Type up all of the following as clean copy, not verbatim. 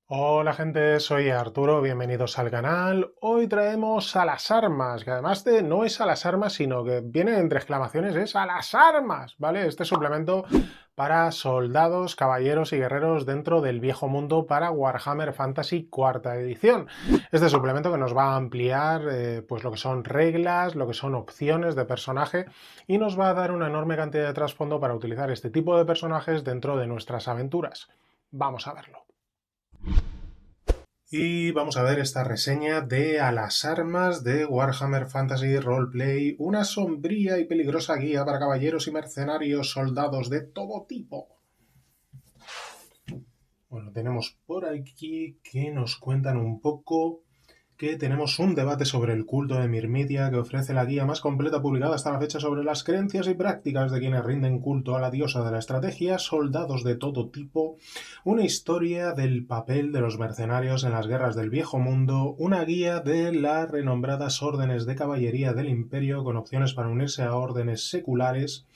Hola gente, soy Arturo, bienvenidos al canal. Hoy traemos a las armas, que además de no es a las armas, sino que viene entre exclamaciones, es a las armas, ¿vale? Este suplemento para soldados, caballeros y guerreros dentro del viejo mundo para Warhammer Fantasy cuarta edición. Este suplemento que nos va a ampliar pues lo que son reglas, lo que son opciones de personaje y nos va a dar una enorme cantidad de trasfondo para utilizar este tipo de personajes dentro de nuestras aventuras. Vamos a verlo. Y vamos a ver esta reseña de A las armas de Warhammer Fantasy Roleplay, una sombría y peligrosa guía para caballeros y mercenarios, soldados de todo tipo. Bueno, tenemos por aquí que nos cuentan un poco que tenemos un debate sobre el culto de Mirmidia que ofrece la guía más completa publicada hasta la fecha sobre las creencias y prácticas de quienes rinden culto a la diosa de la estrategia, soldados de todo tipo, una historia del papel de los mercenarios en las guerras del viejo mundo, una guía de las renombradas órdenes de caballería del imperio con opciones para unirse a órdenes seculares,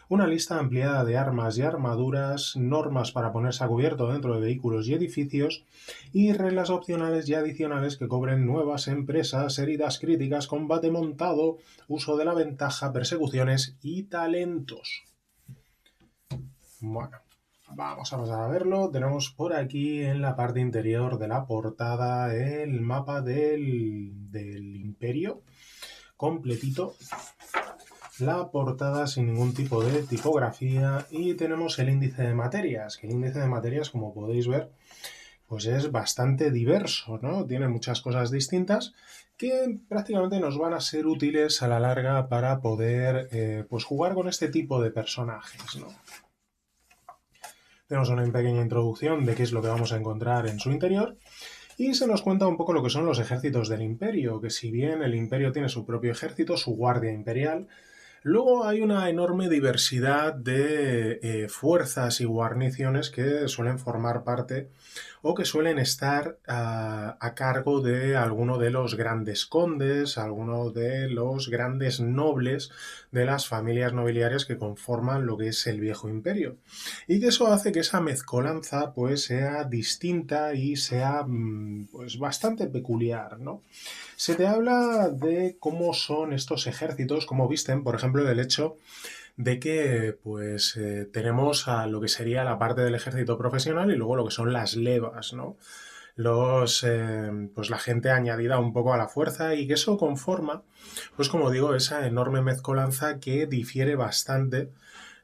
una lista ampliada de armas y armaduras, normas para ponerse a cubierto dentro de vehículos y edificios, y reglas opcionales y adicionales que cobren nuevas empresas, heridas críticas, combate montado, uso de la ventaja, persecuciones y talentos. Bueno, vamos a pasar a verlo. Tenemos por aquí en la parte interior de la portada el mapa del imperio completito, la portada sin ningún tipo de tipografía, y tenemos el índice de materias, que el índice de materias, como podéis ver, pues es bastante diverso, ¿no? Tiene muchas cosas distintas que prácticamente nos van a ser útiles a la larga para poder pues jugar con este tipo de personajes, ¿no? Tenemos una pequeña introducción de qué es lo que vamos a encontrar en su interior y se nos cuenta un poco lo que son los ejércitos del imperio, que si bien el imperio tiene su propio ejército, su guardia imperial, luego hay una enorme diversidad de fuerzas y guarniciones que suelen formar parte o que suelen estar a cargo de alguno de los grandes condes, alguno de los grandes nobles de las familias nobiliarias que conforman lo que es el viejo imperio. Y que eso hace que esa mezcolanza pues sea distinta y sea pues bastante peculiar, ¿no? Se te habla de cómo son estos ejércitos, cómo visten, por ejemplo, del hecho de que pues tenemos a lo que sería la parte del ejército profesional y luego lo que son las levas, ¿no? Pues la gente añadida un poco a la fuerza y que eso conforma, pues como digo, esa enorme mezcolanza que difiere bastante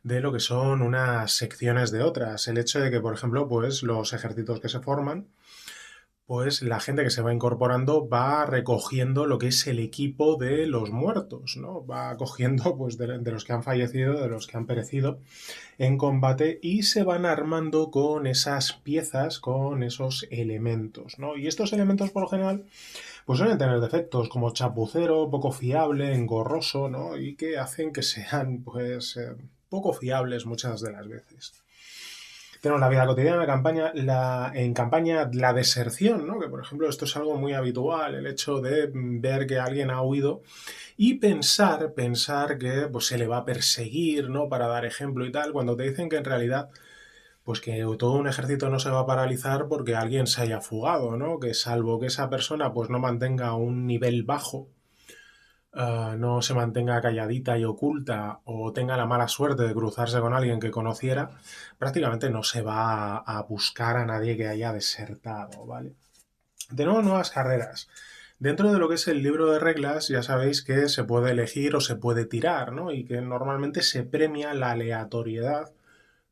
de lo que son unas secciones de otras. El hecho de que, por ejemplo, pues los ejércitos que se forman pues la gente que se va incorporando va recogiendo lo que es el equipo de los muertos, ¿no? Va cogiendo pues de los que han fallecido, de los que han perecido en combate y se van armando con esas piezas, con esos elementos, ¿no? Y estos elementos por lo general pues suelen tener defectos como chapucero, poco fiable, engorroso, ¿no? Y que hacen que sean pues poco fiables muchas de las veces. Tenemos la vida cotidiana, en campaña la deserción, ¿no? Que por ejemplo esto es algo muy habitual, el hecho de ver que alguien ha huido y pensar que pues, se le va a perseguir, ¿no? Para dar ejemplo y tal, cuando te dicen que en realidad pues que todo un ejército no se va a paralizar porque alguien se haya fugado, ¿no? Que salvo que esa persona pues no mantenga un nivel bajo, no se mantenga calladita y oculta o tenga la mala suerte de cruzarse con alguien que conociera, prácticamente no se va a buscar a nadie que haya desertado, ¿vale? Tenemos nuevas carreras. Dentro de lo que es el libro de reglas, ya sabéis que se puede elegir o se puede tirar, ¿no? Y que normalmente se premia la aleatoriedad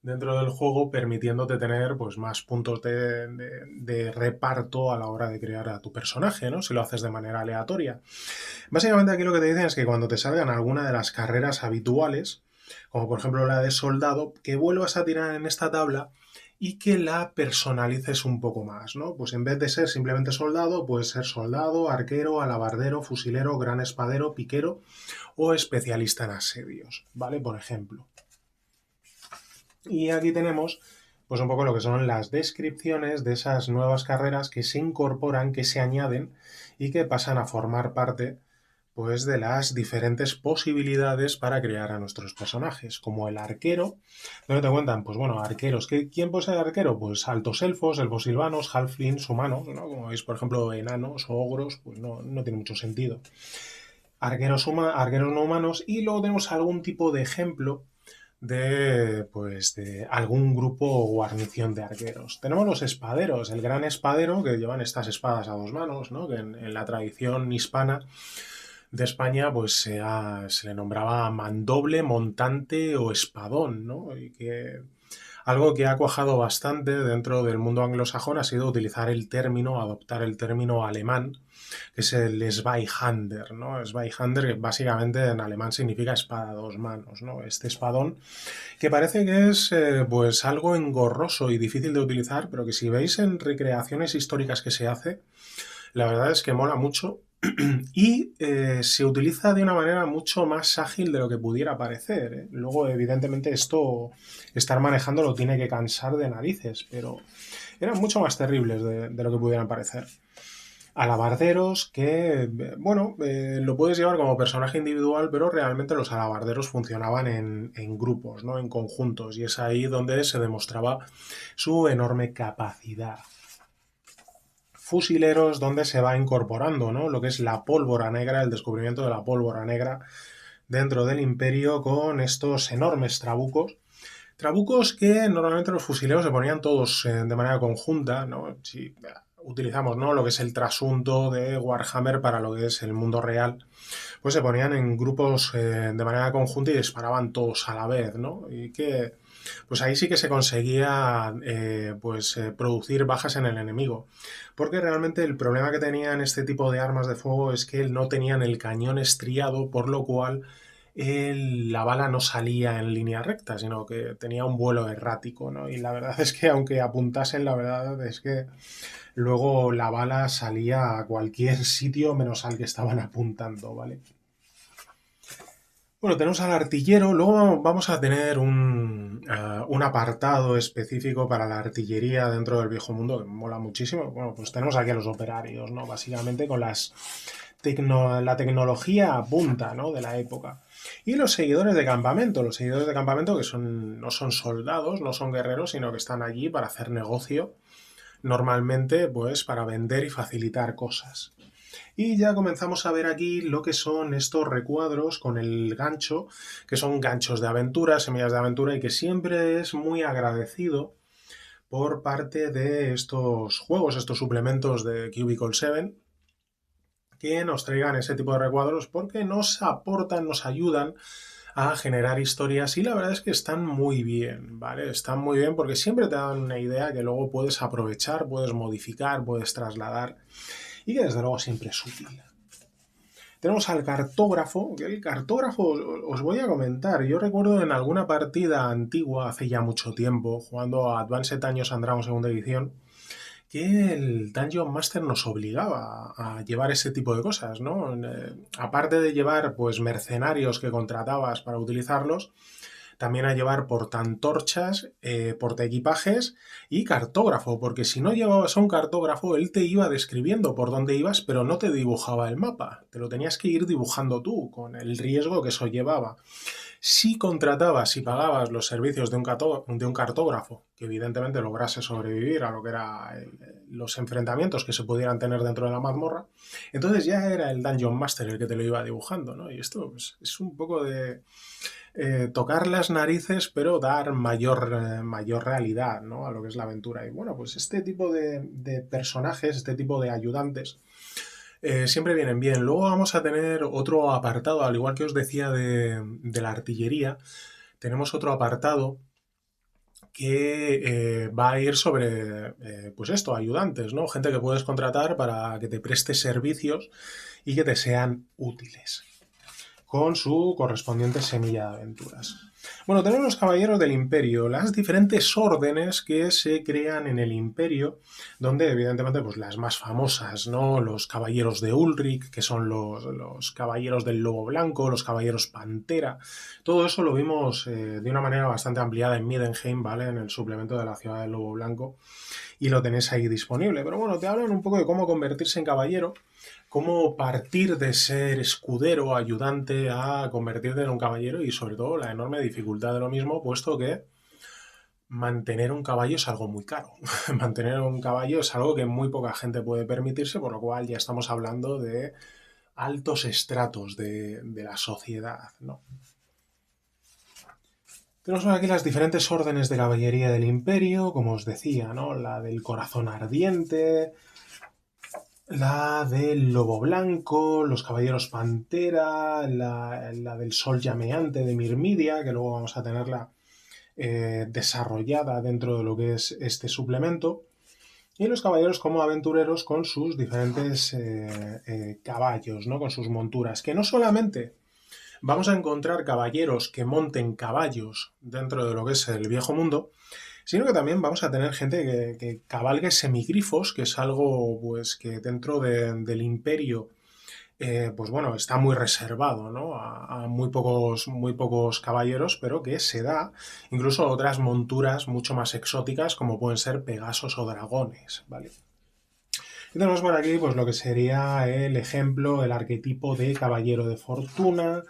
dentro del juego, permitiéndote tener pues, más puntos de reparto a la hora de crear a tu personaje, ¿no? Si lo haces de manera aleatoria. Básicamente aquí lo que te dicen es que cuando te salgan alguna de las carreras habituales, como por ejemplo la de soldado, que vuelvas a tirar en esta tabla y que la personalices un poco más, ¿no? Pues en vez de ser simplemente soldado, puedes ser soldado, arquero, alabardero, fusilero, gran espadero, piquero o especialista en asedios, ¿vale? Por ejemplo. Y aquí tenemos pues un poco lo que son las descripciones de esas nuevas carreras que se incorporan, que se añaden y que pasan a formar parte pues de las diferentes posibilidades para crear a nuestros personajes, como el arquero, donde te cuentan, pues bueno, arqueros. ¿Quién puede ser arquero? Pues altos elfos, elfos silvanos, halflings, humanos, ¿no? Como veis, por ejemplo, enanos o ogros, pues no tiene mucho sentido. Arqueros no humanos, y luego tenemos algún tipo de ejemplo de algún grupo o guarnición de arqueros. Tenemos los espaderos, el gran espadero, que llevan estas espadas a dos manos, ¿no? Que en la tradición hispana de España pues se le nombraba mandoble, montante o espadón, ¿no? Y que algo que ha cuajado bastante dentro del mundo anglosajón ha sido utilizar el término, adoptar el término alemán, que es el Zweihander, ¿no? Zweihander, que básicamente en alemán significa espada a dos manos, ¿no? Este espadón, que parece que es pues algo engorroso y difícil de utilizar, pero que si veis en recreaciones históricas que se hace, la verdad es que mola mucho y se utiliza de una manera mucho más ágil de lo que pudiera parecer, ¿eh? Luego, evidentemente, estar manejándolo tiene que cansar de narices, pero eran mucho más terribles de lo que pudieran parecer. Alabarderos que, bueno, lo puedes llevar como personaje individual, pero realmente los alabarderos funcionaban en grupos, ¿no? En conjuntos, y es ahí donde se demostraba su enorme capacidad. Fusileros, donde se va incorporando, ¿no? Lo que es la pólvora negra, el descubrimiento de la pólvora negra dentro del imperio con estos enormes trabucos. Trabucos que normalmente los fusileros se ponían todos de manera conjunta, ¿no? Si utilizamos, ¿no?, lo que es el trasunto de Warhammer para lo que es el mundo real, pues se ponían en grupos de manera conjunta y disparaban todos a la vez, ¿no? Y que pues ahí sí que se conseguía producir bajas en el enemigo. Porque realmente el problema que tenían este tipo de armas de fuego es que no tenían el cañón estriado, por lo cual la bala no salía en línea recta, sino que tenía un vuelo errático, ¿no? Y la verdad es que aunque apuntasen, la verdad es que luego la bala salía a cualquier sitio menos al que estaban apuntando, ¿vale? Bueno, tenemos al artillero, luego vamos a tener un apartado específico para la artillería dentro del viejo mundo que me mola muchísimo. Bueno, pues tenemos aquí a los operarios, ¿no? Básicamente con la tecnología a punta, ¿no?, de la época. Y los seguidores de campamento que no son soldados, no son guerreros, sino que están allí para hacer negocio, normalmente pues para vender y facilitar cosas. Y ya comenzamos a ver aquí lo que son estos recuadros con el gancho, que son ganchos de aventura, semillas de aventura, y que siempre es muy agradecido por parte de estos juegos, estos suplementos de Cubicle 7, que nos traigan ese tipo de recuadros porque nos aportan, nos ayudan a generar historias, y la verdad es que están muy bien, ¿vale? Están muy bien porque siempre te dan una idea que luego puedes aprovechar, puedes modificar, puedes trasladar, y que desde luego siempre es útil. Tenemos al cartógrafo, que el cartógrafo os voy a comentar. Yo recuerdo en alguna partida antigua, hace ya mucho tiempo, jugando a Advanced Dungeons and Dragons segunda edición, que el Dungeon Master nos obligaba a llevar ese tipo de cosas, ¿no? Aparte de llevar pues mercenarios que contratabas para utilizarlos, también a llevar portaantorchas, portaequipajes y cartógrafo, porque si no llevabas a un cartógrafo, él te iba describiendo por dónde ibas, pero no te dibujaba el mapa. Te lo tenías que ir dibujando tú, con el riesgo que eso llevaba. Si contratabas y pagabas los servicios de un cartógrafo, que evidentemente lograse sobrevivir a lo que eran los enfrentamientos que se pudieran tener dentro de la mazmorra, entonces ya era el Dungeon Master el que te lo iba dibujando, ¿no? Y esto pues, es un poco de tocar las narices, pero dar mayor realidad, ¿no?, a lo que es la aventura. Y bueno, pues este tipo de personajes, este tipo de ayudantes, siempre vienen bien. Luego vamos a tener otro apartado, al igual que os decía de la artillería, tenemos otro apartado que va a ir sobre, pues esto, ayudantes, ¿no? Gente que puedes contratar para que te preste servicios y que te sean útiles, con su correspondiente semilla de aventuras. Bueno, tenemos los caballeros del imperio, las diferentes órdenes que se crean en el imperio, donde evidentemente pues las más famosas, ¿no? Los caballeros de Ulrich, que son los caballeros del lobo blanco, los caballeros pantera, todo eso lo vimos de una manera bastante ampliada en Middenheim, ¿vale?, en el suplemento de la ciudad del lobo blanco, y lo tenéis ahí disponible. Pero bueno, te hablan un poco de cómo convertirse en caballero, cómo partir de ser escudero, ayudante, a convertirte en un caballero y sobre todo la enorme dificultad de lo mismo, puesto que mantener un caballo es algo muy caro. Mantener un caballo es algo que muy poca gente puede permitirse, por lo cual ya estamos hablando de altos estratos de la sociedad, ¿no? Tenemos aquí las diferentes órdenes de caballería del imperio, como os decía, ¿no? La del corazón ardiente, la del lobo blanco, los caballeros pantera, la del sol llameante de Mirmidia, que luego vamos a tenerla desarrollada dentro de lo que es este suplemento, y los caballeros como aventureros con sus diferentes caballos, ¿no? Con sus monturas, que no solamente vamos a encontrar caballeros que monten caballos dentro de lo que es el viejo mundo, sino que también vamos a tener gente que cabalgue semigrifos, que es algo pues que dentro del imperio pues bueno, está muy reservado, ¿no? A muy pocos caballeros, pero que se da incluso a otras monturas mucho más exóticas, como pueden ser pegasos o dragones, ¿vale? Y tenemos por aquí pues lo que sería el ejemplo, el arquetipo de caballero de fortuna,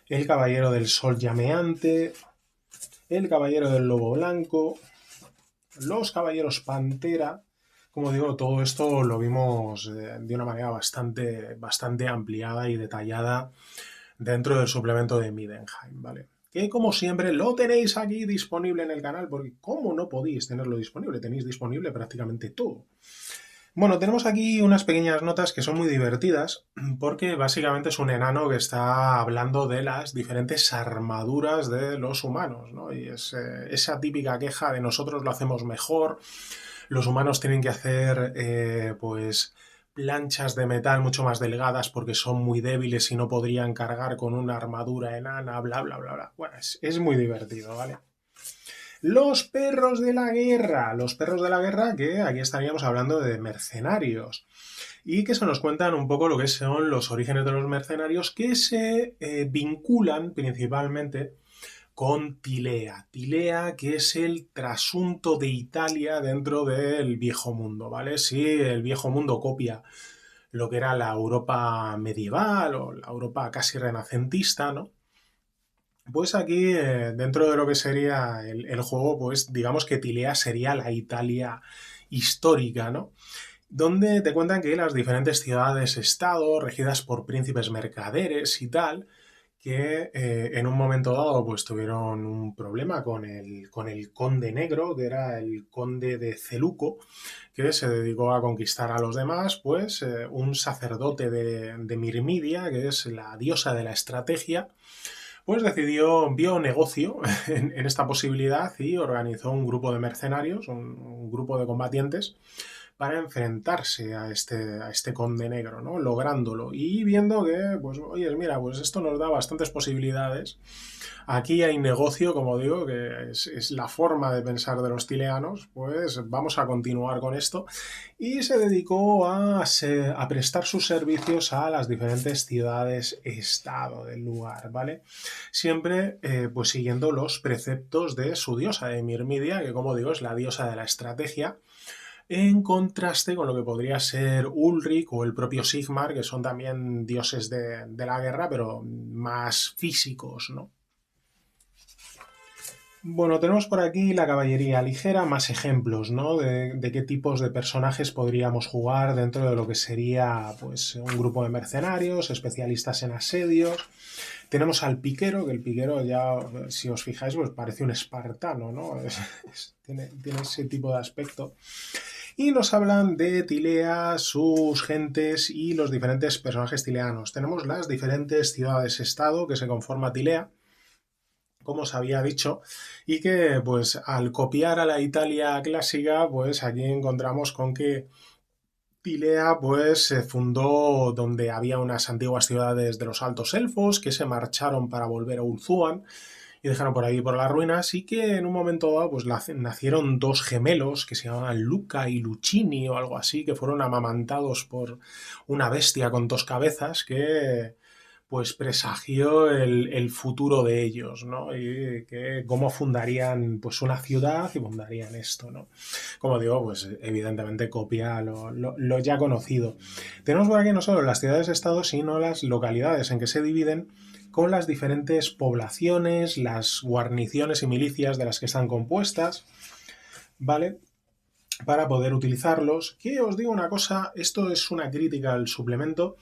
el caballero del sol llameante, el caballero del lobo blanco, los caballeros pantera. Como digo, todo esto lo vimos de una manera bastante ampliada y detallada dentro del suplemento de Midenheim, ¿vale? Que como siempre lo tenéis aquí disponible en el canal, porque ¿cómo no podéis tenerlo disponible? Tenéis disponible prácticamente todo. Bueno, tenemos aquí unas pequeñas notas que son muy divertidas, porque básicamente es un enano que está hablando de las diferentes armaduras de los humanos, ¿no? Y es esa típica queja de nosotros lo hacemos mejor, los humanos tienen que hacer, pues, planchas de metal mucho más delgadas porque son muy débiles y no podrían cargar con una armadura enana, bla, bla, bla, bla. Bueno, es muy divertido, ¿vale? Los perros de la guerra. Los perros de la guerra, que aquí estaríamos hablando de mercenarios. Y que se nos cuentan un poco lo que son los orígenes de los mercenarios que se vinculan principalmente con Tilea. Tilea, que es el trasunto de Italia dentro del viejo mundo, ¿vale? Si el viejo mundo copia lo que era la Europa medieval o la Europa casi renacentista, ¿no? Pues aquí, dentro de lo que sería el juego, pues digamos que Tilea sería la Italia histórica, ¿no? Donde te cuentan que las diferentes ciudades-estado, regidas por príncipes mercaderes y tal, que en un momento dado pues tuvieron un problema con el conde negro, que era el conde de Celuco, que se dedicó a conquistar a los demás, pues un sacerdote de Mirmidia, que es la diosa de la estrategia, pues vio negocio en esta posibilidad y organizó un grupo de mercenarios, un grupo de combatientes, para enfrentarse a este conde negro, ¿no? Lográndolo y viendo que, pues, oye, mira, pues esto nos da bastantes posibilidades. Aquí hay negocio, como digo, que es la forma de pensar de los tileanos, pues vamos a continuar con esto. Y se dedicó a prestar sus servicios a las diferentes ciudades-estado del lugar, ¿vale? Siempre, pues siguiendo los preceptos de su diosa, de Mirmidia, que como digo es la diosa de la estrategia, en contraste con lo que podría ser Ulrich o el propio Sigmar, que son también dioses de la guerra, pero más físicos, ¿no? Bueno, tenemos por aquí la caballería ligera, más ejemplos, ¿no? De qué tipos de personajes podríamos jugar dentro de lo que sería, pues, un grupo de mercenarios, especialistas en asedios. Tenemos al piquero, que el piquero ya, si os fijáis, pues parece un espartano, ¿no? Tiene ese tipo de aspecto. Y nos hablan de Tilea, sus gentes y los diferentes personajes tileanos. Tenemos las diferentes ciudades-estado que se conforma Tilea, como os había dicho, y que pues al copiar a la Italia clásica, pues aquí encontramos con que Tilea pues se fundó donde había unas antiguas ciudades de los altos elfos que se marcharon para volver a Ulthuan y dejaron por ahí por las ruinas y que en un momento dado pues nacieron dos gemelos que se llamaban Luca y Lucini o algo así, que fueron amamantados por una bestia con dos cabezas que pues presagió el futuro de ellos, ¿no? Y que cómo fundarían pues una ciudad y fundarían esto, ¿no? Como digo, pues evidentemente copia lo ya conocido. Tenemos por aquí no solo las ciudades-estados, sino las localidades en que se dividen con las diferentes poblaciones, las guarniciones y milicias de las que están compuestas, ¿vale? Para poder utilizarlos. Que os digo una cosa, esto es una crítica al suplemento.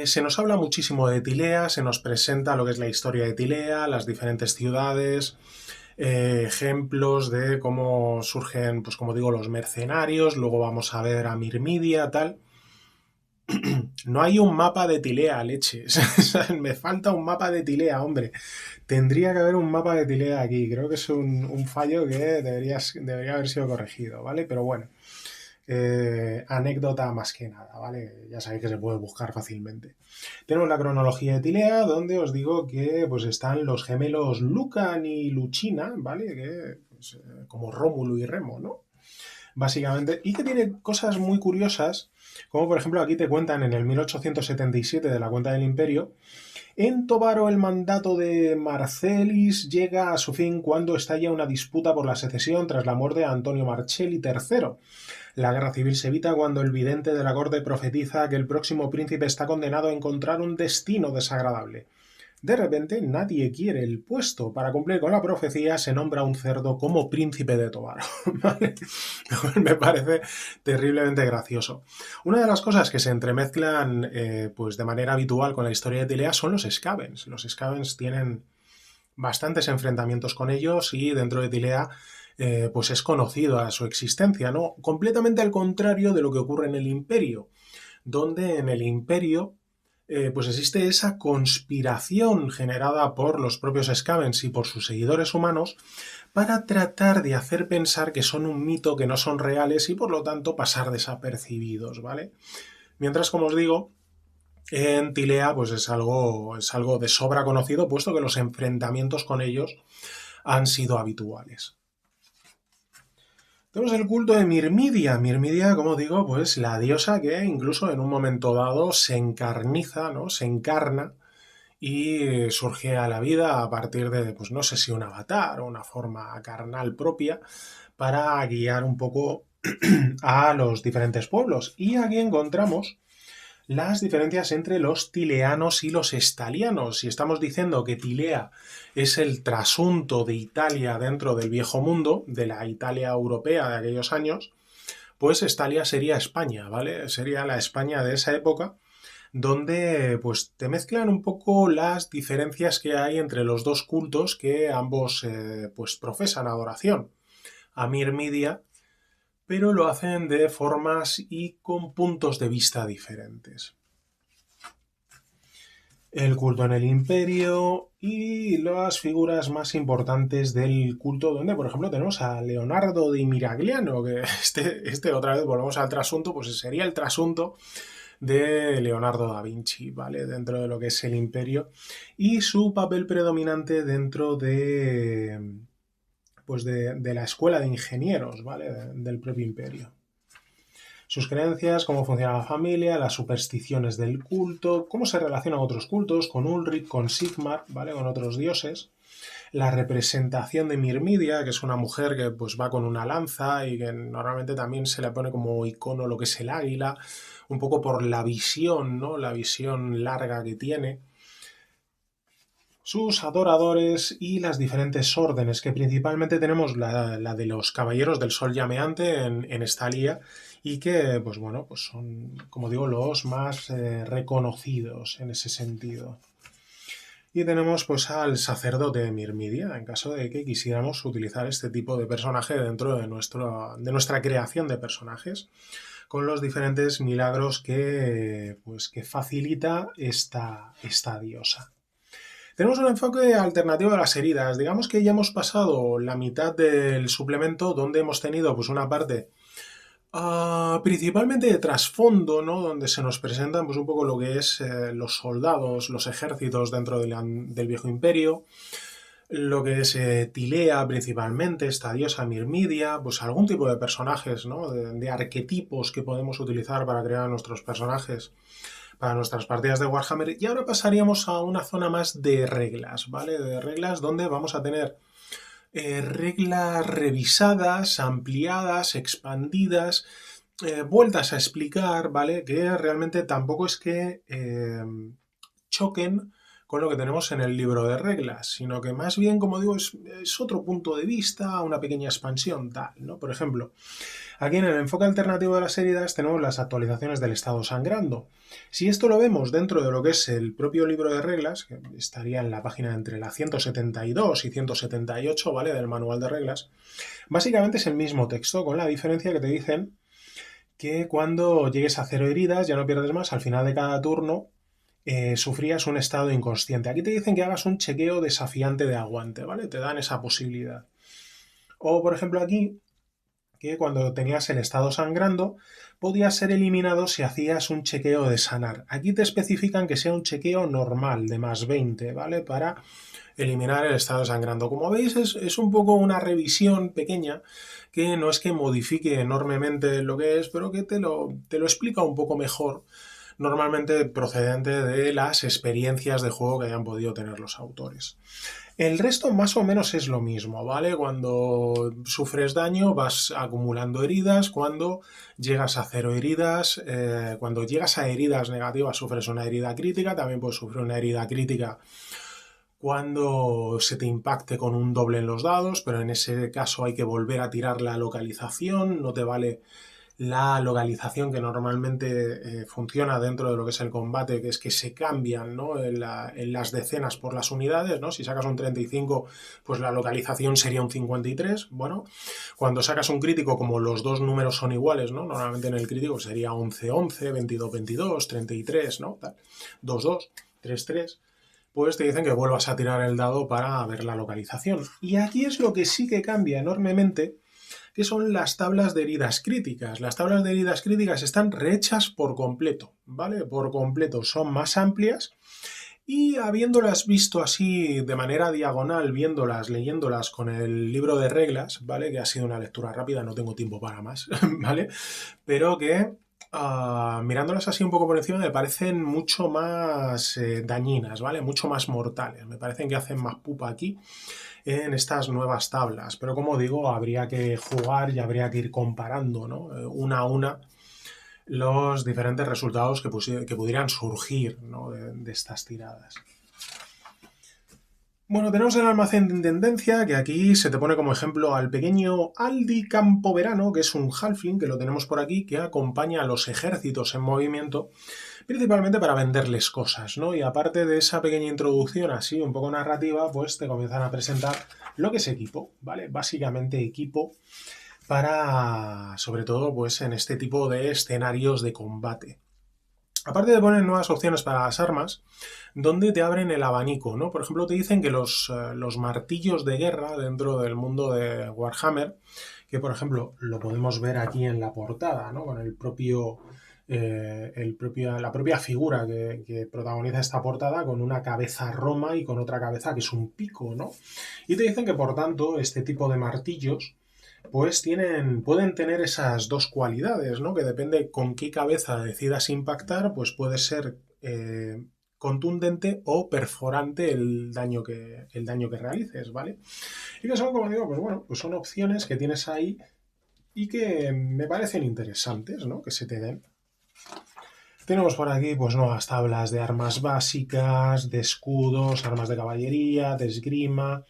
Se nos habla muchísimo de Tilea, se nos presenta lo que es la historia de Tilea, las diferentes ciudades, ejemplos de cómo surgen, pues como digo, los mercenarios, luego vamos a ver a Mirmidia, tal. No hay un mapa de Tilea, leches. Me falta un mapa de Tilea, hombre. Tendría que haber un mapa de Tilea aquí. Creo que es un fallo que debería haber sido corregido, ¿vale? Pero bueno, anécdota más que nada, ¿vale? Ya sabéis que se puede buscar fácilmente. Tenemos la cronología de Tilea, donde os digo que pues están los gemelos Lucan y Lucina, ¿vale? Que, pues, como Rómulo y Remo, ¿no? Básicamente, y que tiene cosas muy curiosas, como por ejemplo aquí te cuentan en el 1877 de la cuenta del Imperio, en Tobaro el mandato de Marcelis llega a su fin cuando estalla una disputa por la secesión tras la muerte de Antonio Marcelli III. La guerra civil se evita cuando el vidente de la corte profetiza que el próximo príncipe está condenado a encontrar un destino desagradable. De repente, nadie quiere el puesto. Para cumplir con la profecía, se nombra a un cerdo como príncipe de Tobaro. ¿Vale? Me parece terriblemente gracioso. Una de las cosas que se entremezclan pues de manera habitual con la historia de Tilea son los Scavens. Los Scavens tienen bastantes enfrentamientos con ellos y dentro de Tilea pues es conocido a su existencia, ¿no? Completamente al contrario de lo que ocurre en el Imperio, donde en el Imperio pues existe esa conspiración generada por los propios Scavens y por sus seguidores humanos para tratar de hacer pensar que son un mito, que no son reales y por lo tanto pasar desapercibidos, ¿vale? Mientras, como os digo, en Tilea pues es algo de sobra conocido, puesto que los enfrentamientos con ellos han sido habituales. Tenemos el culto de Mirmidia. Mirmidia, como digo, pues la diosa que incluso en un momento dado se encarniza, ¿no? Se encarna y surge a la vida a partir de, pues no sé si un avatar o una forma carnal propia para guiar un poco a los diferentes pueblos. Y aquí encontramos las diferencias entre los tileanos y los estalianos. Si estamos diciendo que Tilea es el trasunto de Italia dentro del viejo mundo, de la Italia europea de aquellos años, pues Estalia sería España, ¿vale? Sería la España de esa época, donde pues te mezclan un poco las diferencias que hay entre los dos cultos que ambos pues profesan adoración. A Mirmidia, pero lo hacen de formas y con puntos de vista diferentes. El culto en el Imperio y las figuras más importantes del culto, donde por ejemplo tenemos a Leonardo di Miragliano, que otra vez volvemos al trasunto, pues sería el trasunto de Leonardo da Vinci, ¿vale? Dentro de lo que es el Imperio y su papel predominante dentro de pues de la escuela de ingenieros, ¿vale? Del propio Imperio. Sus creencias, cómo funciona la familia, las supersticiones del culto, cómo se relacionan otros cultos, con Ulrich, con Sigmar, ¿vale? Con otros dioses. La representación de Mirmidia, que es una mujer que pues va con una lanza y que normalmente también se le pone como icono lo que es el águila, un poco por la visión, ¿no? La visión larga que tiene. Sus adoradores y las diferentes órdenes, que principalmente tenemos la de los Caballeros del Sol Llameante en Estalia y que, pues bueno, pues son, como digo, los más reconocidos en ese sentido. Y tenemos pues al sacerdote de Mirmidia, en caso de que quisiéramos utilizar este tipo de personaje dentro de nuestra creación de personajes, con los diferentes milagros pues, que facilita esta diosa. Tenemos un enfoque alternativo de las heridas. Digamos que ya hemos pasado la mitad del suplemento donde hemos tenido pues una parte principalmente de trasfondo, ¿no? Donde se nos presentan pues un poco lo que es los soldados, los ejércitos dentro del viejo imperio, lo que es Tilea principalmente, esta diosa Mirmidia, pues algún tipo de personajes, ¿no? De arquetipos que podemos utilizar para crear nuestros personajes para nuestras partidas de Warhammer. Y ahora pasaríamos a una zona más de reglas, ¿vale? De reglas donde vamos a tener reglas revisadas, ampliadas, expandidas, vueltas a explicar, ¿vale? Que realmente tampoco es que choquen con lo que tenemos en el libro de reglas, sino que más bien, como digo, es otro punto de vista, una pequeña expansión, tal, ¿no? Por ejemplo, aquí en el enfoque alternativo de las heridas tenemos las actualizaciones del estado sangrando. Si esto lo vemos dentro de lo que es el propio libro de reglas, que estaría en la página entre la 172 y 178, ¿vale? Del manual de reglas, básicamente es el mismo texto, con la diferencia que te dicen que cuando llegues a 0 heridas, ya no pierdes más, al final de cada turno sufrías un estado inconsciente. Aquí te dicen que hagas un chequeo desafiante de aguante, ¿vale? Te dan esa posibilidad. O, por ejemplo, aquí que cuando tenías el estado sangrando podías ser eliminado si hacías un chequeo de sanar. Aquí te especifican que sea un chequeo normal de más 20, ¿vale? Para eliminar el estado sangrando. Como veis, es un poco una revisión pequeña que no es que modifique enormemente lo que es, pero que te lo explica un poco mejor, normalmente procedente de las experiencias de juego que hayan podido tener los autores. El resto más o menos es lo mismo, ¿vale? Cuando sufres daño vas acumulando heridas, cuando llegas a 0 heridas, cuando llegas a heridas negativas sufres una herida crítica, también puedes sufrir una herida crítica cuando se te impacte con un doble en los dados, pero en ese caso hay que volver a tirar la localización, no te vale la localización que normalmente funciona dentro de lo que es el combate, que es que se cambian, ¿no? en las decenas por las unidades, ¿no? Si sacas un 35, pues la localización sería un 53. Bueno, cuando sacas un crítico, como los dos números son iguales, ¿no? Normalmente en el crítico sería 11-11, 22-22, 33, ¿no? 2-2, 3-3. Pues te dicen que vuelvas a tirar el dado para ver la localización. Y aquí es lo que sí que cambia enormemente, que son las tablas de heridas críticas. Las tablas de heridas críticas están rehechas por completo, ¿vale? Por completo, son más amplias y habiéndolas visto así de manera diagonal, viéndolas, leyéndolas con el libro de reglas, ¿vale? Que ha sido una lectura rápida, no tengo tiempo para más, ¿vale? Pero que mirándolas así un poco por encima me parecen mucho más dañinas, ¿vale? Mucho más mortales. Me parecen que hacen más pupa aquí en estas nuevas tablas. Pero como digo, habría que jugar y habría que ir comparando, ¿no? Una a una los diferentes resultados que pudieran surgir, ¿no? de estas tiradas. Bueno, tenemos el almacén de intendencia, que aquí se te pone como ejemplo al pequeño Aldi Campoverano, que es un halfling, que lo tenemos por aquí, que acompaña a los ejércitos en movimiento, principalmente para venderles cosas, ¿no? Y aparte de esa pequeña introducción así, un poco narrativa, pues te comienzan a presentar lo que es equipo, ¿vale? Básicamente equipo para, sobre todo, pues en este tipo de escenarios de combate. Aparte de poner nuevas opciones para las armas, donde te abren el abanico, ¿no? Por ejemplo, te dicen que los martillos de guerra dentro del mundo de Warhammer, que por ejemplo lo podemos ver aquí en la portada, ¿no? Con la propia figura que protagoniza esta portada, con una cabeza roma y con otra cabeza que es un pico, ¿no? Y te dicen que por tanto este tipo de martillos pues pueden tener esas dos cualidades, ¿no? Que depende con qué cabeza decidas impactar, pues puede ser contundente o perforante el daño que realices, ¿vale? Y que son, como digo, pues bueno, pues son opciones que tienes ahí y que me parecen interesantes, ¿no? Que se te den. Tenemos por aquí pues nuevas tablas de armas básicas, de escudos, armas de caballería, de esgrima,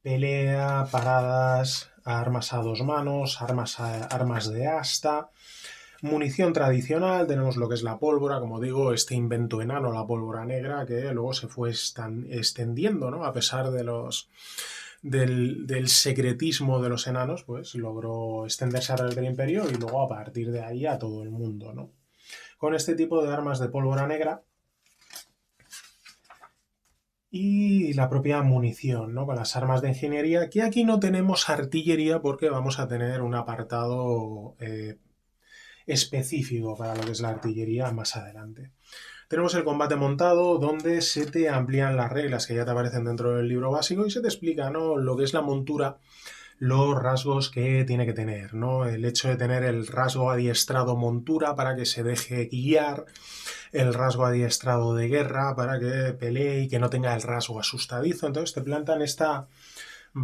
pelea, paradas, armas a dos manos, armas de asta, munición tradicional, tenemos lo que es la pólvora, como digo, este invento enano, la pólvora negra, que luego se fue extendiendo, ¿no? A pesar del secretismo de los enanos, pues logró extenderse a través del imperio y luego a partir de ahí a todo el mundo, ¿no? Con este tipo de armas de pólvora negra y la propia munición, ¿no? Con las armas de ingeniería, que aquí no tenemos artillería porque vamos a tener un apartado específico para lo que es la artillería más adelante. Tenemos el combate montado, donde se te amplían las reglas que ya te aparecen dentro del libro básico y se te explica, ¿no? Lo que es la montura, los rasgos que tiene que tener, ¿no? El hecho de tener el rasgo adiestrado montura para que se deje guiar, el rasgo adiestrado de guerra para que pelee y que no tenga el rasgo asustadizo. Entonces te plantan esta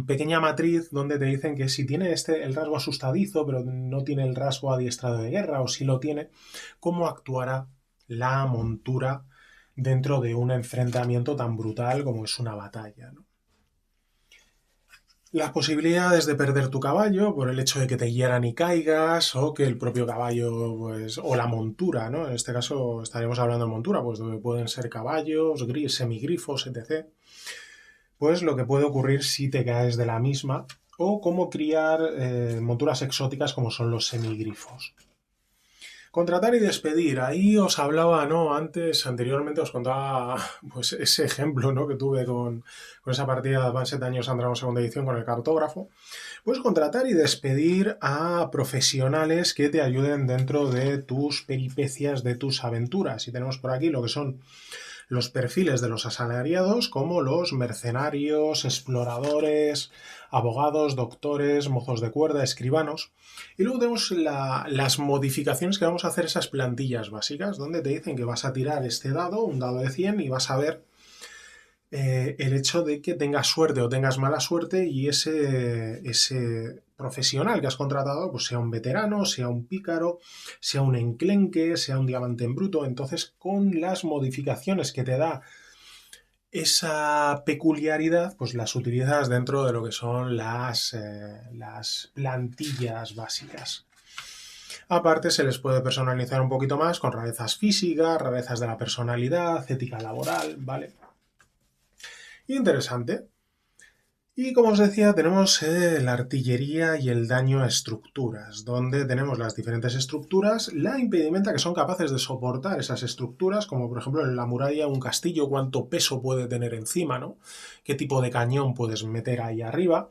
pequeña matriz donde te dicen que si tiene el rasgo asustadizo, pero no tiene el rasgo adiestrado de guerra, o si lo tiene, cómo actuará la montura dentro de un enfrentamiento tan brutal como es una batalla, ¿no? Las posibilidades de perder tu caballo por el hecho de que te hieran y caigas, o que el propio caballo, pues, o la montura, ¿no? En este caso estaríamos hablando de montura, pues donde pueden ser caballos, semigrifos, etc. Pues lo que puede ocurrir si te caes de la misma, o cómo criar monturas exóticas como son los semigrifos. Contratar y despedir. Ahí os hablaba, ¿no? Anteriormente os contaba pues ese ejemplo, ¿no? Que tuve con esa partida de Advanced Años Andramos segunda edición con el cartógrafo. Pues contratar y despedir a profesionales que te ayuden dentro de tus peripecias, de tus aventuras. Y tenemos por aquí lo que son los perfiles de los asalariados, como los mercenarios, exploradores, abogados, doctores, mozos de cuerda, escribanos. Y luego tenemos las modificaciones que vamos a hacer esas plantillas básicas, donde te dicen que vas a tirar este dado, un dado de 100, y vas a ver el hecho de que tengas suerte o tengas mala suerte, y ese profesional que has contratado pues sea un veterano, sea un pícaro, sea un enclenque, sea un diamante en bruto. Entonces, con las modificaciones que te da esa peculiaridad, pues las utilizas dentro de lo que son las plantillas básicas. Aparte, se les puede personalizar un poquito más con rarezas físicas, rarezas de la personalidad, ética laboral, ¿vale? Interesante. Y como os decía, tenemos la artillería y el daño a estructuras, donde tenemos las diferentes estructuras, la impedimenta que son capaces de soportar esas estructuras, como por ejemplo en la muralla un castillo, cuánto peso puede tener encima, ¿no? Qué tipo de cañón puedes meter ahí arriba,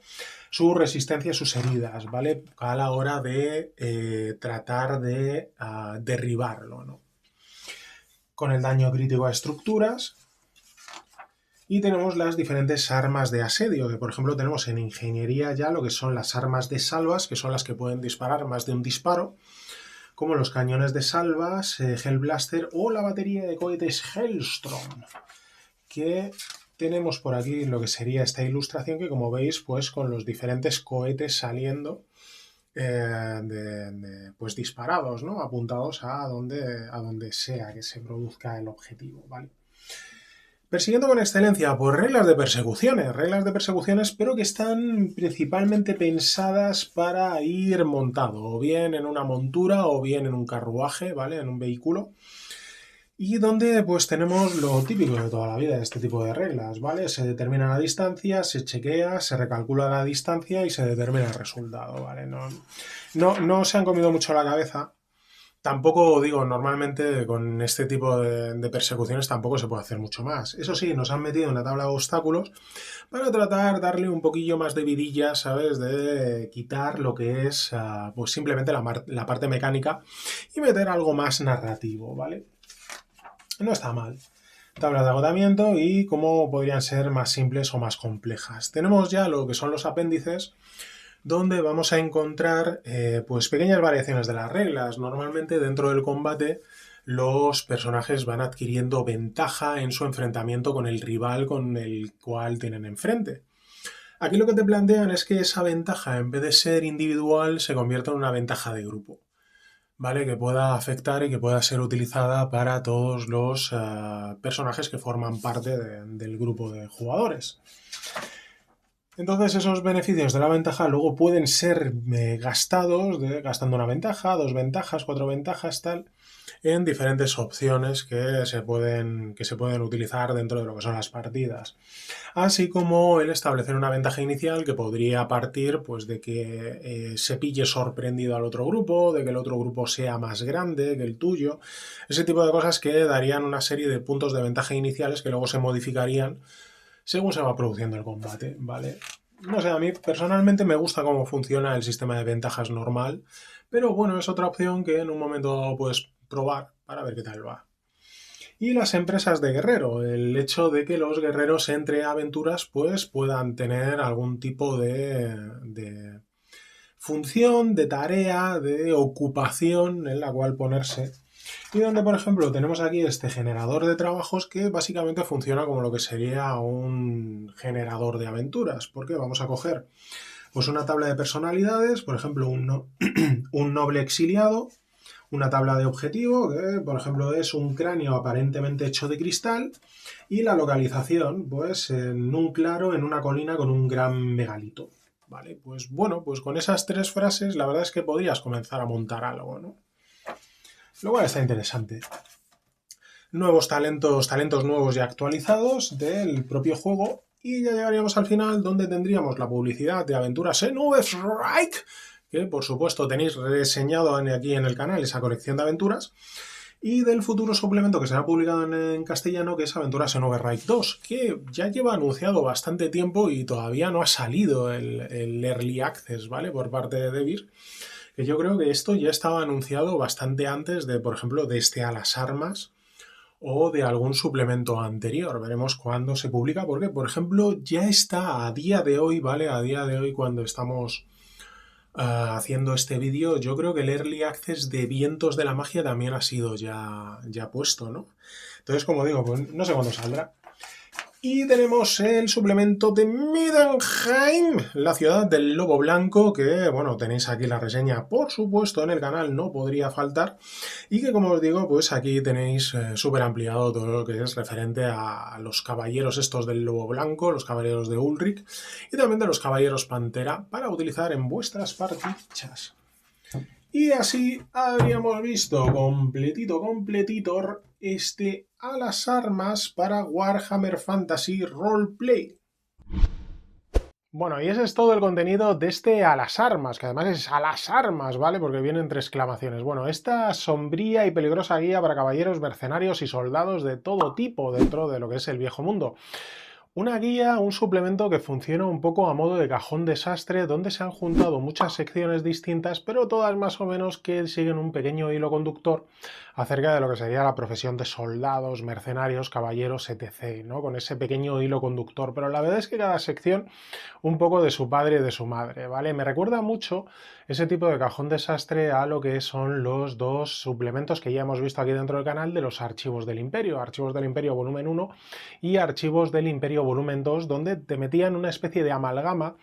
su resistencia a sus heridas, ¿vale? A la hora de tratar de derribarlo, ¿no? Con el daño crítico a estructuras. Y tenemos las diferentes armas de asedio, que por ejemplo tenemos en ingeniería ya lo que son las armas de salvas, que son las que pueden disparar más de un disparo, como los cañones de salvas, Hellblaster, o la batería de cohetes Hellstrom, que tenemos por aquí lo que sería esta ilustración, que como veis, pues con los diferentes cohetes saliendo pues disparados, ¿no? Apuntados a donde sea que se produzca el objetivo, ¿vale? Persiguiendo con excelencia, pues reglas de persecuciones, pero que están principalmente pensadas para ir montado, o bien en una montura, o bien en un carruaje, ¿vale? En un vehículo. Y donde pues tenemos lo típico de toda la vida, este tipo de reglas, ¿vale? Se determina la distancia, se chequea, se recalcula la distancia y se determina el resultado, ¿vale? No se han comido mucho la cabeza. Tampoco digo, normalmente con este tipo de persecuciones tampoco se puede hacer mucho más. Eso sí, nos han metido en la tabla de obstáculos para tratar darle un poquillo más de vidilla, ¿sabes? De quitar lo que es pues simplemente la parte mecánica y meter algo más narrativo, ¿vale? No está mal. Tablas de agotamiento y cómo podrían ser más simples o más complejas. Tenemos ya lo que son los apéndices, donde vamos a encontrar pues pequeñas variaciones de las reglas. Normalmente dentro del combate los personajes van adquiriendo ventaja en su enfrentamiento con el rival con el cual tienen enfrente. Aquí lo que te plantean es que esa ventaja, en vez de ser individual, se convierta en una ventaja de grupo, ¿vale? Que pueda afectar y que pueda ser utilizada para todos los personajes que forman parte del grupo de jugadores. Entonces esos beneficios de la ventaja luego pueden ser gastados, gastando una ventaja, dos ventajas, cuatro ventajas, tal, en diferentes opciones que se pueden utilizar dentro de lo que son las partidas. Así como el establecer una ventaja inicial que podría partir pues, de que se pille sorprendido al otro grupo, de que el otro grupo sea más grande que el tuyo, ese tipo de cosas que darían una serie de puntos de ventaja iniciales que luego se modificarían según se va produciendo el combate, ¿vale? No sé, a mí personalmente me gusta cómo funciona el sistema de ventajas normal, pero bueno, es otra opción que en un momento dado puedes probar para ver qué tal va. Y las empresas de guerrero, el hecho de que los guerreros entre aventuras pues puedan tener algún tipo de función, de tarea, de ocupación en la cual ponerse. Y donde, por ejemplo, tenemos aquí este generador de trabajos que básicamente funciona como lo que sería un generador de aventuras. Porque vamos a coger pues una tabla de personalidades, por ejemplo, un noble exiliado, una tabla de objetivo, que por ejemplo es un cráneo aparentemente hecho de cristal, y la localización, pues en un claro, en una colina con un gran megalito. Vale, pues bueno, pues con esas tres frases la verdad es que podrías comenzar a montar algo, ¿no? Lo cual está interesante. Nuevos talentos nuevos y actualizados del propio juego, y ya llegaríamos al final donde tendríamos la publicidad de Aventuras en Strike, que por supuesto tenéis reseñado aquí en el canal esa colección de aventuras, y del futuro suplemento que será publicado en castellano, que es Aventuras en Override 2, que ya lleva anunciado bastante tiempo y todavía no ha salido el Early Access, ¿vale? Por parte de Devir, que yo creo que esto ya estaba anunciado bastante antes de, por ejemplo, de este A las Armas o de algún suplemento anterior. Veremos cuándo se publica, porque, por ejemplo, ya está a día de hoy, ¿vale? A día de hoy, cuando estamos haciendo este vídeo, yo creo que el Early Access de Vientos de la Magia también ha sido ya puesto, ¿no? Entonces, como digo, pues no sé cuándo saldrá. Y tenemos el suplemento de Middenheim, la ciudad del lobo blanco, que, bueno, tenéis aquí la reseña, por supuesto, en el canal, no podría faltar. Y que, como os digo, pues aquí tenéis súper ampliado todo lo que es referente a los caballeros estos del lobo blanco, los caballeros de Ulrich, y también de los caballeros pantera, para utilizar en vuestras partidas. Y así habríamos visto completito este a las armas para Warhammer Fantasy Roleplay. Bueno, y ese es todo el contenido de este a las armas, que además es a las armas, ¿vale? Porque viene entre exclamaciones. Bueno, esta sombría y peligrosa guía para caballeros, mercenarios y soldados de todo tipo dentro de lo que es el viejo mundo. Una guía, un suplemento que funciona un poco a modo de cajón desastre, donde se han juntado muchas secciones distintas, pero todas más o menos que siguen un pequeño hilo conductor acerca de lo que sería la profesión de soldados, mercenarios, caballeros, etc., ¿no? Con ese pequeño hilo conductor. Pero la verdad es que cada sección un poco de su padre y de su madre, ¿vale? Me recuerda mucho ese tipo de cajón desastre a lo que son los dos suplementos que ya hemos visto aquí dentro del canal de los Archivos del Imperio, Archivos del Imperio volumen 1 y Archivos del Imperio volumen 2, donde te metían una especie de amalgama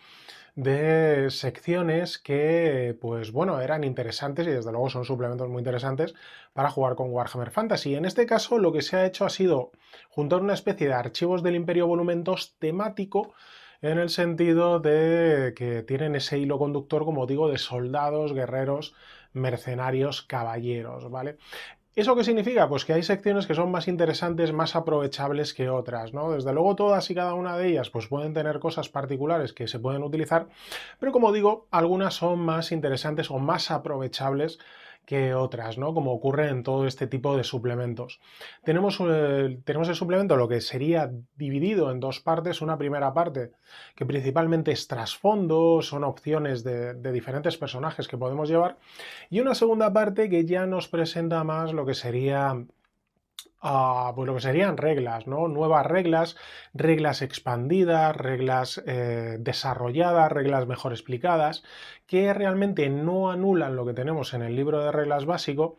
de secciones que, pues bueno, eran interesantes y desde luego son suplementos muy interesantes para jugar con Warhammer Fantasy. En este caso lo que se ha hecho ha sido juntar una especie de Archivos del Imperio volumen 2 temático, en el sentido de que tienen ese hilo conductor, como digo, de soldados, guerreros, mercenarios, caballeros, ¿vale? ¿Eso qué significa? Pues que hay secciones que son más interesantes, más aprovechables que otras, ¿no? Desde luego todas y cada una de ellas pues pueden tener cosas particulares que se pueden utilizar, pero como digo, algunas son más interesantes o más aprovechables que otras, ¿no? Como ocurre en todo este tipo de suplementos. Tenemos el suplemento, lo que sería dividido en dos partes. Una primera parte que principalmente es trasfondo, son opciones de diferentes personajes que podemos llevar, y una segunda parte que ya nos presenta más lo que sería pues lo que serían reglas, ¿no? Nuevas reglas, reglas expandidas, reglas desarrolladas, reglas mejor explicadas, que realmente no anulan lo que tenemos en el libro de reglas básico,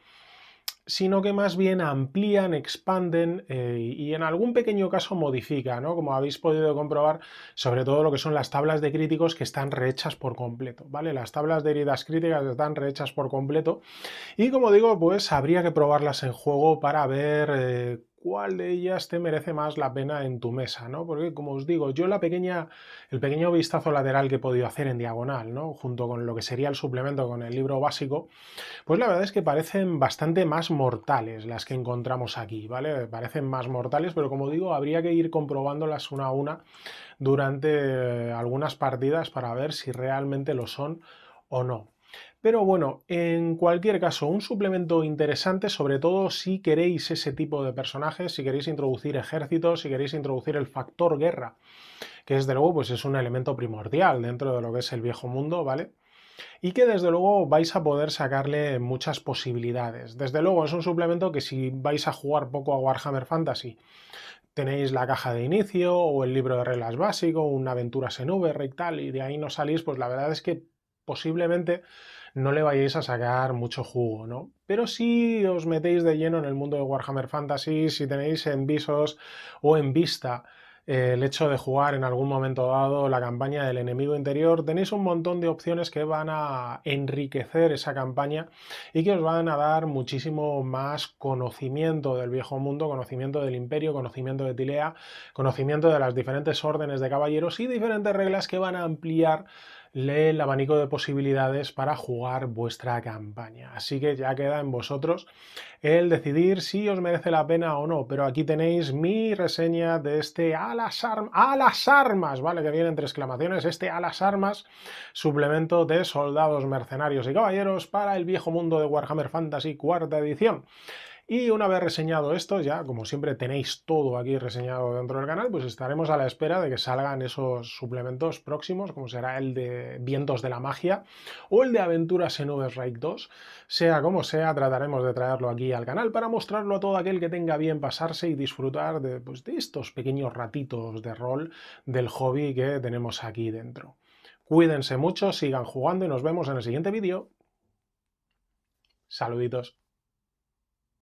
sino que más bien amplían, expanden y en algún pequeño caso modifican, ¿no? Como habéis podido comprobar, sobre todo lo que son las tablas de críticos, que están rehechas por completo, ¿vale? Las tablas de heridas críticas están rehechas por completo y, como digo, pues habría que probarlas en juego para ver cuál de ellas te merece más la pena en tu mesa, ¿no? Porque, como os digo, yo el pequeño vistazo lateral que he podido hacer en diagonal, ¿no? Junto con lo que sería el suplemento con el libro básico, pues la verdad es que parecen bastante más mortales las que encontramos aquí, ¿vale? Parecen más mortales, pero como digo, habría que ir comprobándolas una a una durante algunas partidas para ver si realmente lo son o no. Pero bueno, en cualquier caso, un suplemento interesante, sobre todo si queréis ese tipo de personajes, si queréis introducir ejércitos, si queréis introducir el factor guerra, que desde luego pues es un elemento primordial dentro de lo que es el viejo mundo, ¿vale? Y que desde luego vais a poder sacarle muchas posibilidades. Desde luego es un suplemento que, si vais a jugar poco a Warhammer Fantasy, tenéis la caja de inicio o el libro de reglas básico, una aventura en Uber y tal, y de ahí no salís, pues la verdad es que posiblemente no le vayáis a sacar mucho jugo, ¿no? Pero si os metéis de lleno en el mundo de Warhammer Fantasy, si tenéis en visos o en vista el hecho de jugar en algún momento dado la campaña del enemigo interior, tenéis un montón de opciones que van a enriquecer esa campaña y que os van a dar muchísimo más conocimiento del viejo mundo, conocimiento del imperio, conocimiento de Tilea, conocimiento de las diferentes órdenes de caballeros y diferentes reglas que van a ampliar el abanico de posibilidades para jugar vuestra campaña. Así que ya queda en vosotros el decidir si os merece la pena o no, pero aquí tenéis mi reseña de este a las armas, ¿vale? Que viene entre exclamaciones, este a las armas, suplemento de soldados, mercenarios y caballeros para el viejo mundo de Warhammer Fantasy cuarta edición. Y una vez reseñado esto, ya como siempre tenéis todo aquí reseñado dentro del canal, pues estaremos a la espera de que salgan esos suplementos próximos, como será el de Vientos de la Magia o el de Aventuras en Overstrike 2. Sea como sea, trataremos de traerlo aquí al canal para mostrarlo a todo aquel que tenga bien pasarse y disfrutar de, pues, de estos pequeños ratitos de rol del hobby que tenemos aquí dentro. Cuídense mucho, sigan jugando y nos vemos en el siguiente vídeo. Saluditos.